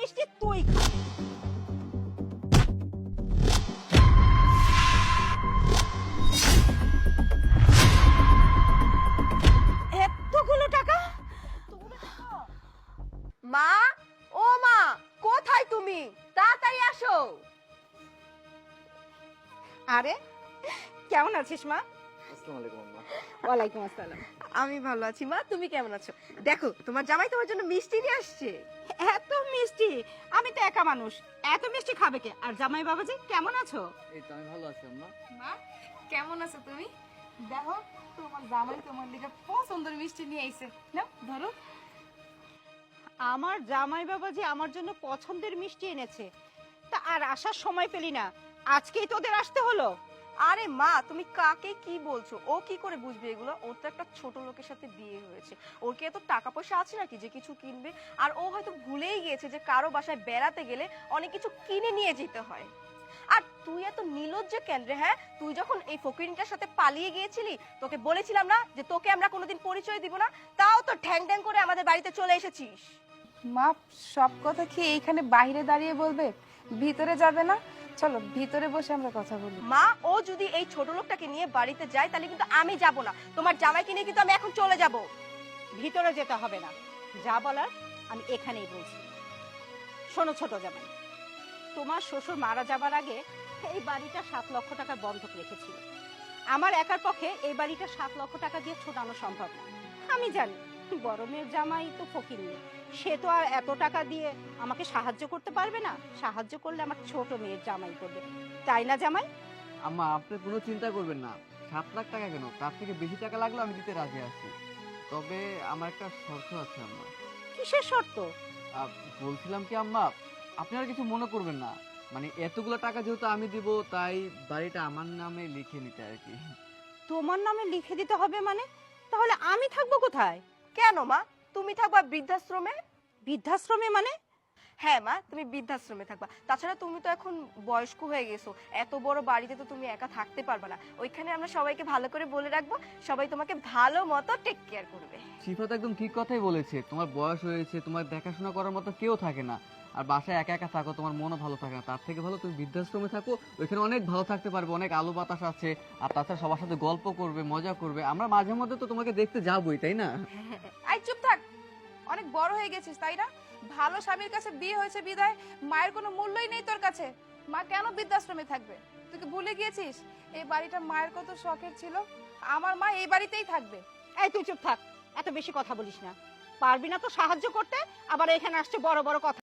মিষ্টি তুই খা। এতগুলো টাকা? মা, ও মা, কোথায় তুমি? তাড়াতাড়ি আসো। আরে কেমন আছিস মা? আসসালামু আলাইকুম আম্মা। ওয়ালাইকুম আসসালাম। আমি ভালো আছি মা, তুমি কেমন আছো? দেখো তোমার জামাই তোমার জন্য মিষ্টি নিয়ে আসছে। এত মিষ্টি? আমি তো একা মানুষ, এত মিষ্টি খাবে কে? আর জামাই বাবাজি কেমন আছো? এই তো আমি ভালো আছি আম্মা। মা কেমন আছো তুমি? দেখো তোমার জামাই তোমার লিগে পছন্দের মিষ্টি নিয়ে আইছে। নাও ধরো। আমার জামাই বাবাজি আমার জন্য পছন্দের মিষ্টি এনেছে, তা আর আসার সময় পেলি না, আজকেই তোদের আসতে হলো? আরে মা, তুমি কাকে কি বলছো? ও কি করে বুঝবে এগুলো? ওর তো একটা ছোট লোকের সাথে বিয়ে হয়েছে, ওর কি এত টাকা পয়সা আছে নাকি যে কিছু কিনবে? আর ও হয়তো ভুলেই গিয়েছে যে কারো বাসায় বেড়াতে গেলে অনেক কিছু কিনে নিয়ে যেতে হয়। আর তুই এত নির্লজ্জ কেন রে? হ্যাঁ, তুই যখন এই ফকিরটার সাথে পালিয়ে গিয়েছিলি, তোকে বলেছিলাম না যে তোকে আমরা কোনোদিন পরিচয় দিব না? তাও তো ঠ্যাং ঠ্যাং করে আমাদের বাড়িতে চলে এসেছিস। মা সব কথা কি এইখানে বাইরে দাঁড়িয়ে বলবে? ভিতরে যাবে না? চলো ভিতরে বসে আমরা কথা বলি। মা, ও যদি এই ছোট লোকটাকে নিয়ে বাড়িতে যায় তাহলে কিন্তু আমি যাব না। তোমার জামাইকে নিয়ে কিন্তু আমি এখন চলে যাব। ভিতরে যেতে হবে না, যা বলার আমি এখানেই বলছি। শোনো ছোট জামাই, তোমার শ্বশুর মারা যাবার আগে এই বাড়িটা 7 লক্ষ টাকার বন্ধক রেখেছিল। আমার একার পক্ষে এই বাড়িটা 7 লক্ষ টাকা দিয়ে ছোটানো সম্ভব না। আমি জানি বড় মেয়ের জামাই তো ফকিন্নি, সে তো আর এত টাকা দিয়ে আমাকে সাহায্য করতে পারবে না। সাহায্য করলে আমার ছোট মেয়ের জামাই করবে, তাই না জামাই? আম্মা আপনি কোনো চিন্তা করবেন না, 7 লাখ টাকা কেন, তার থেকে বেশি টাকা লাগলে আমি দিতে রাজি আছি। তবে আমার একটা শর্ত আছে আম্মা। কিসের শর্ত? বলছিলাম কি আম্মা, আপনি আর কিছু মনে করবেন না, মানে এতগুলো টাকা যেহেতু আমি দিব, তাই বাড়িটা আমার নামে লিখে নিতে আর কি। তোমার নামে লিখে দিতে হবে মানে? তাহলে আমি থাকবো কোথায়? কেন মা, তুমি থাকবা বৃদ্ধাশ্রমে। বৃদ্ধাশ্রমে মানে? হ্যাঁ মা, তুমি বৃদ্ধাশ্রমে থাকবা। তাছাড়া তুমি তো এখন বয়স্ক হয়ে গেছো, এত বড় বাড়িতে তো তুমি একা থাকতে পারবে না। ওইখানে আমরা সবাইকে ভালো করে বলে রাখবো, সবাই তোমাকে ভালো মতো টেক কেয়ার করবে। শিফা তো একদম ঠিক কথাই বলেছে, তোমার বয়স হয়েছে, তোমার দেখাশোনা করার মতো কেউ থাকে না, আর বাসায় একা একা থাকো, তোমার মনও ভালো থাকে না। তার থেকে ভালো তুমি বৃদ্ধাশ্রমে থাকো, ওইখানে অনেক ভালো থাকতে পারবে, অনেক আলো বাতাস আছে, আর তাছাড়া সবার সাথে গল্প করবে, মজা করবে। আমরা মাঝে মধ্যে তো তোমাকে দেখতে যাবোই, তাই না? আই চুপ থাক, অনেক বড় হয়ে গেছিস তাই না? ভালো স্বামীর কাছে বিয়ে হয়েছে বিদায় মায়ের কোনো মূল্যই নেই তোর কাছে। মা কেন বৃদ্ধাশ্রমে থাকবে? তুই কি ভুলে গিয়েছিস এই বাড়িটা মায়ের কত শখের ছিল? আমার মা এই বাড়িতেই থাকবে। এই তুই চুপ থাক, এত বেশি কথা বলিস না। পারবি না তো সাহায্য করতে, আবার এখানে আসছে বড় বড় কথা।